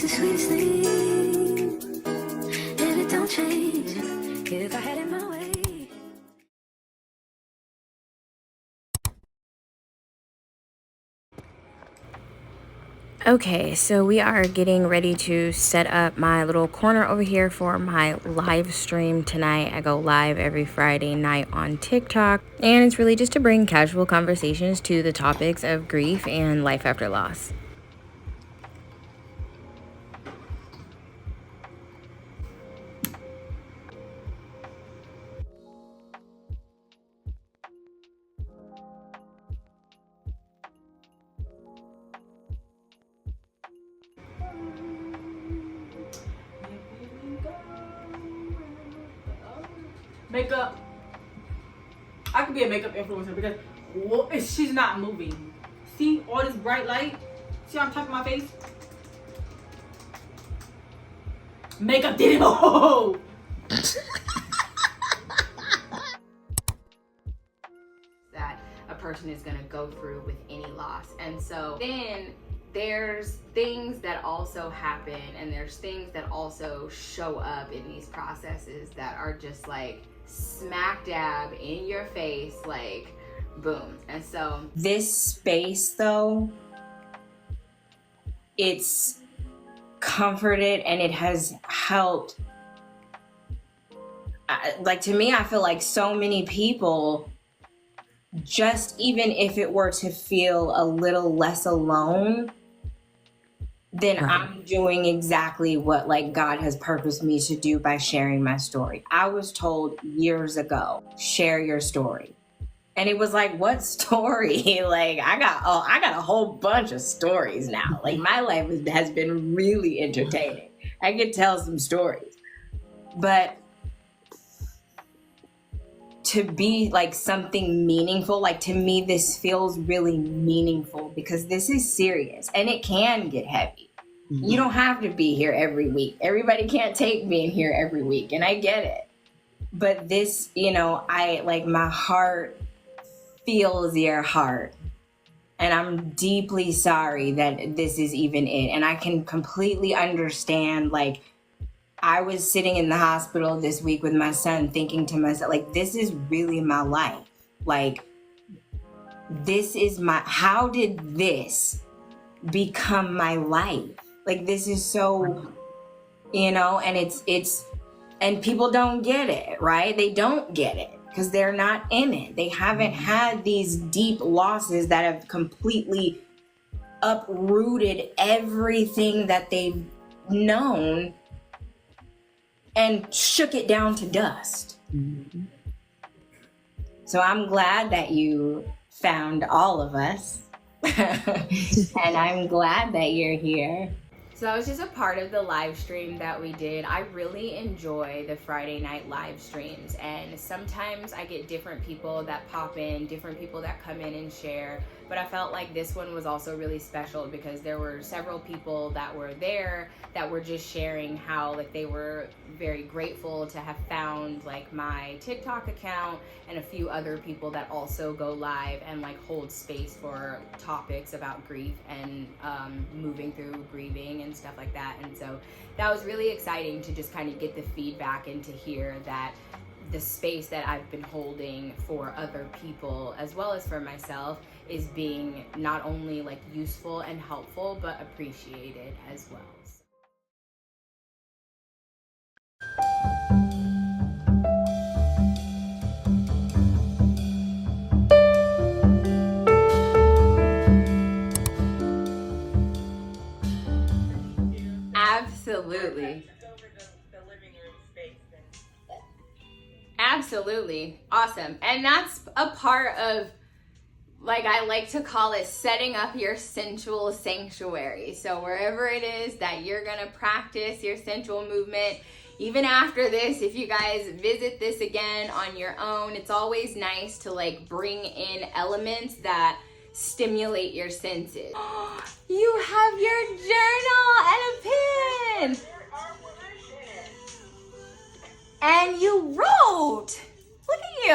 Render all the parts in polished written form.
the sweetest thing, and it don't change if I had it my way. Okay, so we are getting ready to set up my little corner over here for my live stream tonight. I go live every Friday night on TikTok, and it's really just to bring casual conversations to the topics of grief and life after loss. Makeup. I could be a makeup influencer because she's not moving. See all this bright light? See on top of my face? Makeup didn't move. That a person is going to go through with any loss. And so then there's things that also happen, and there's things that also show up in these processes that are just like smack dab in your face, like boom. And so this space, though, it's comforted and it has helped. Like, to me, I feel like so many people, just even if it were to feel a little less alone, then I'm doing exactly what like God has purposed me to do by sharing my story. I was told years ago, share your story. And it was like, what story? Like, I got a whole bunch of stories now. Like, my life has been really entertaining. I could tell some stories. But to be like something meaningful, like, to me, this feels really meaningful because this is serious and it can get heavy. Mm-hmm. You don't have to be here every week. Everybody can't take being here every week, and I get it. But this, you know, I like, my heart feels your heart. And I'm deeply sorry that this is even it. And I can completely understand, like, I was sitting in the hospital this week with my son thinking to myself, like, this is really my life. Like, this is how did this become my life? Like, this is so, you know, and it's, and people don't get it, right? They don't get it because they're not in it. They haven't had these deep losses that have completely uprooted everything that they've known and shook it down to dust. Mm-hmm. So I'm glad that you found all of us. And I'm glad that you're here. So that was just a part of the live stream that we did. I really enjoy the Friday night live streams, and sometimes I get different people that pop in, different people that come in and share, but I felt like this one was also really special because there were several people that were there that were just sharing how like they were very grateful to have found like my TikTok account and a few other people that also go live and like hold space for topics about grief and moving through grieving and stuff like that. And so that was really exciting to just kind of get the feedback and to hear that the space that I've been holding for other people as well as for myself is being not only like useful and helpful, but appreciated as well. Absolutely. Absolutely. Awesome. And that's a part of, like, I like to call it setting up your sensual sanctuary. So wherever it is that you're going to practice your sensual movement, even after this, if you guys visit this again on your own, it's always nice to like bring in elements that stimulate your senses. You have your journal and a pen. And you wrote. Look at you.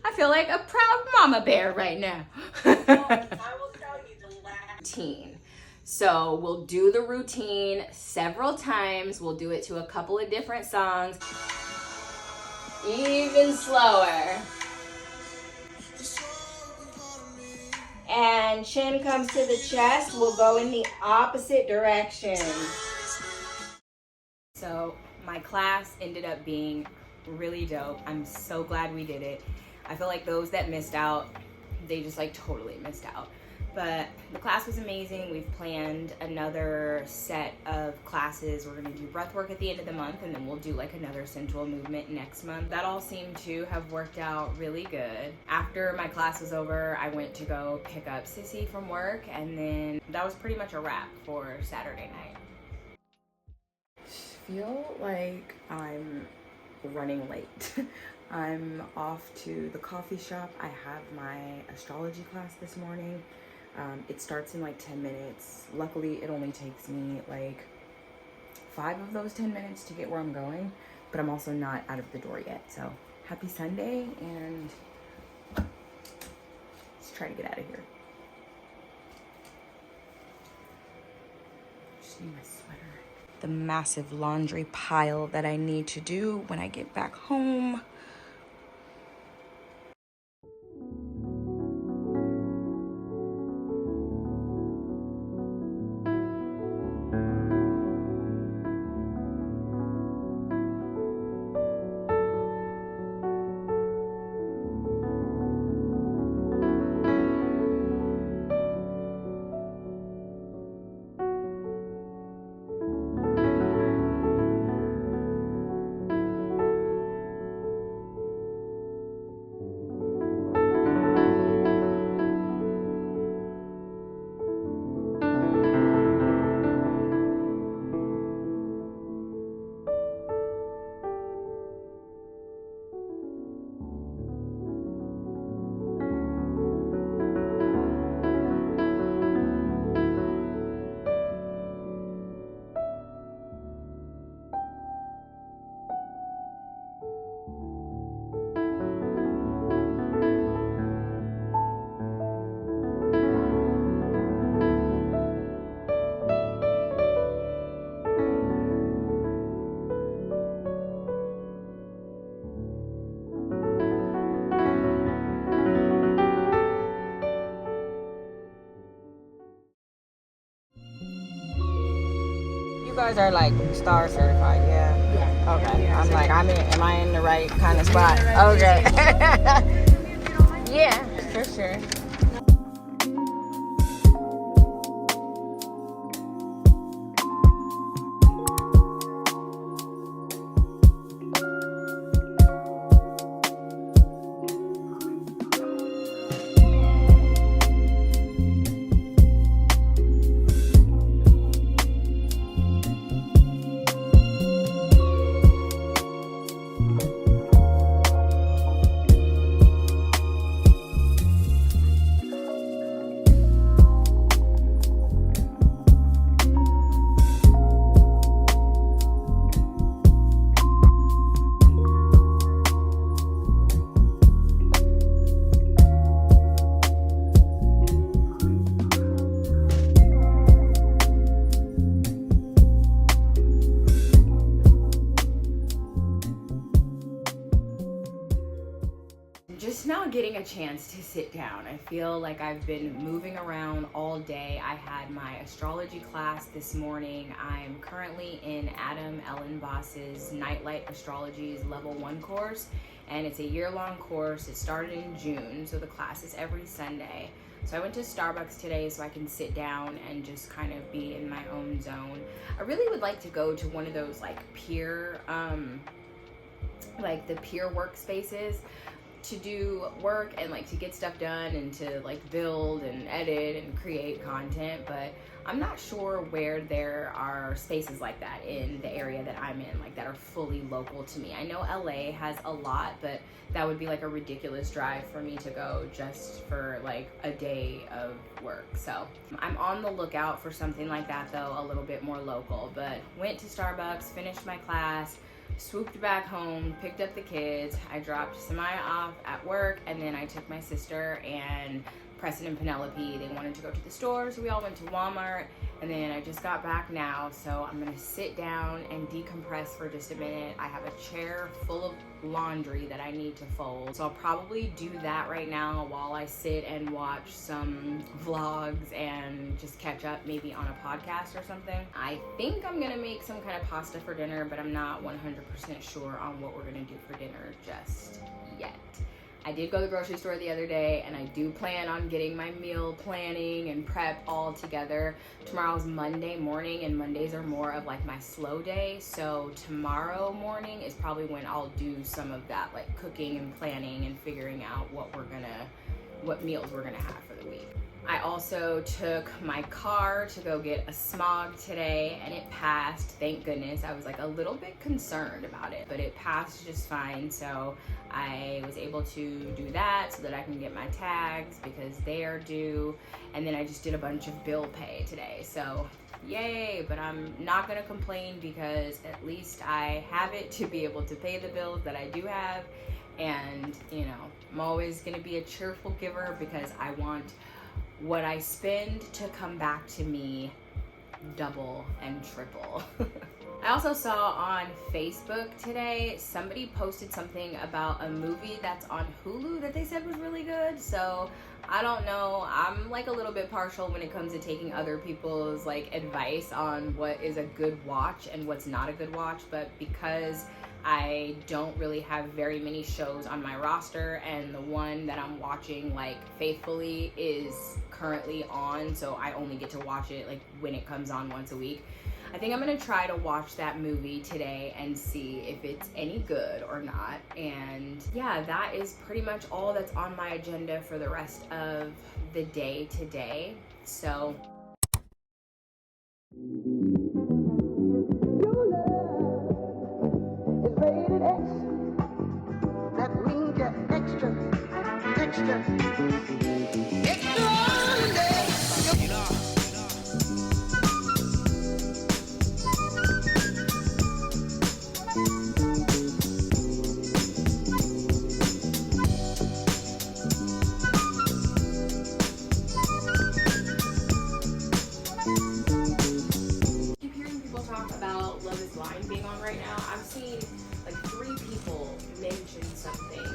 I feel like a proud mama bear right now. I will tell you the last. So we'll do the routine several times. We'll do it to a couple of different songs. Even slower. And chin comes to the chest. We'll go in the opposite direction. So my class ended up being really dope. I'm so glad we did it. I feel like those that missed out, they just like totally missed out. But the class was amazing. We've planned another set of classes. We're gonna do breath work at the end of the month, and then we'll do like another sensual movement next month. That all seemed to have worked out really good. After my class was over, I went to go pick up Sissy from work, and then that was pretty much a wrap for Saturday night. I feel like I'm running late. I'm off to the coffee shop. I have my astrology class this morning. It starts in like 10 minutes. Luckily, it only takes me like 5 of those 10 minutes to get where I'm going, but I'm also not out of the door yet. So happy Sunday, and let's try to get out of here. Just need my sweater. The massive laundry pile that I need to do when I get back home. You guys are like star certified, yeah? Okay. I'm like, am I in the right kind of spot? Okay. Yeah, for sure. Just now getting a chance to sit down. I feel like I've been moving around all day. I had my astrology class this morning. I'm currently in Adam Ellen Boss's Nightlight Astrology's Level 1 course, and it's a year-long course. It started in June, so the class is every Sunday. So I went to Starbucks today so I can sit down and just kind of be in my own zone. I really would like to go to one of those like peer, like the peer workspaces to do work and like to get stuff done and to like build and edit and create content, but I'm not sure where there are spaces like that in the area that I'm in, like that are fully local to me. I know LA has a lot, but that would be like a ridiculous drive for me to go just for like a day of work. So I'm on the lookout for something like that though, a little bit more local. But went to Starbucks, finished my class, swooped back home, picked up the kids. I dropped Samaya off at work, and then I took my sister and Preston and Penelope. They wanted to go to the store, so we all went to Walmart, And then I just got back now, so I'm gonna sit down and decompress for just a minute. I have a chair full of laundry that I need to fold, so I'll probably do that right now while I sit and watch some vlogs and just catch up maybe on a podcast or something. I think I'm gonna make some kind of pasta for dinner, but I'm not 100% sure on what we're gonna do for dinner just yet. I did go to the grocery store the other day, and I do plan on getting my meal planning and prep all together. Tomorrow's Monday morning, and Mondays are more of like my slow day. So tomorrow morning is probably when I'll do some of that, like cooking and planning and figuring out what meals we're gonna have for the week. I also took my car to go get a smog today, and it passed, thank goodness. I was like a little bit concerned about it, but it passed just fine. So I was able to do that so that I can get my tags because they are due. And then I just did a bunch of bill pay today. So yay, but I'm not gonna complain because at least I have it to be able to pay the bills that I do have. And you know, I'm always gonna be a cheerful giver because I want what I spend to come back to me double and triple. I also saw on Facebook today, somebody posted something about a movie that's on Hulu that they said was really good. So I don't know, I'm like a little bit partial when it comes to taking other people's like advice on what is a good watch and what's not a good watch, but because I don't really have very many shows on my roster, and the one that I'm watching like faithfully is currently on, so I only get to watch it like when it comes on once a week. I think I'm gonna try to watch that movie today and see if it's any good or not. And yeah, that is pretty much all that's on my agenda for the rest of the day today. So Rated X. That means you're extra, extra, extraordinary. keep hearing people talk about Love is Blind being on right now. I've seen like 3 people mention something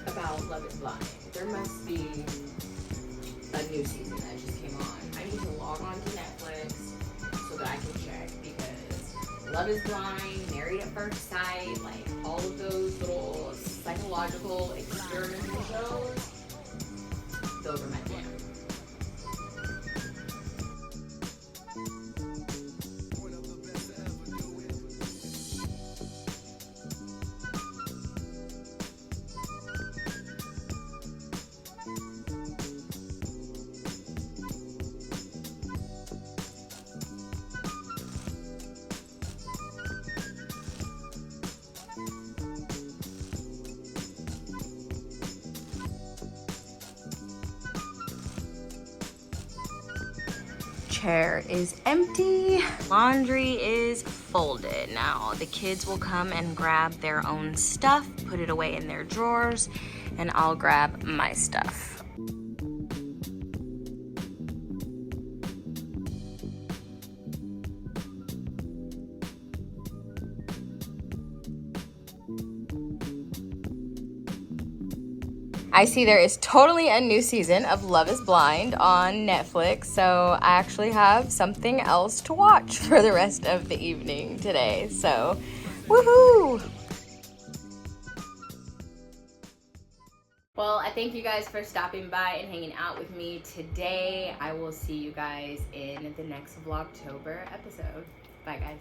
about Love is Blind. There must be a new season that just came on. I need to log on to Netflix so that I can check, because Love is Blind, Married at First Sight, like all of those little psychological experimental shows, those are my jam. Chair is empty. Laundry is folded. Now the kids will come and grab their own stuff, put it away in their drawers, and I'll grab my stuff. I see there is totally a new season of Love is Blind on Netflix, so I actually have something else to watch for the rest of the evening today, so woohoo! Well, I thank you guys for stopping by and hanging out with me today. I will see you guys in the next Vlogtober episode. Bye guys.